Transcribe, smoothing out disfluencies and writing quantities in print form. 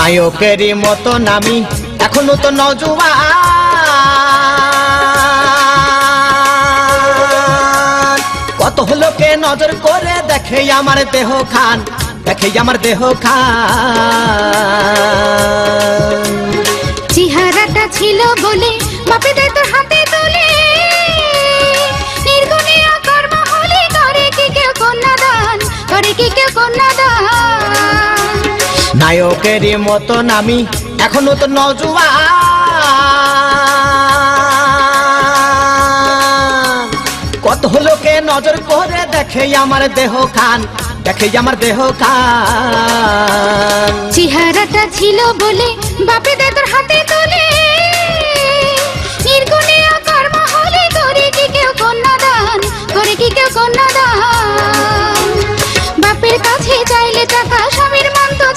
নায়কেরই মতো নামি এখনো তো নজওয়ান, কত লোকে নজর করে দেখে আমার দেহ খান, দেখে আমার দেহ খান। চেহারাটা ছিল বলে বাপে দেয় তোর হাতে তুলে, নির্গুণে কর্ম হলে করে কি কেউ কন্যাদান, করে কি কেউ কন্যাদান। নায়কেরই মতো নামি এখনো তো নজওয়ান, কত লোকে নজর করে দেখে আমার দেহ খান, দেখে আমার দেহ খান। চেহারাটা ছিল বলে বাপে দেয় তোর হাতে তুলে, নির্গুণে কর্ম হলে করে কি কেউ কন্যাদান, করে কি কেউ কন্যাদান।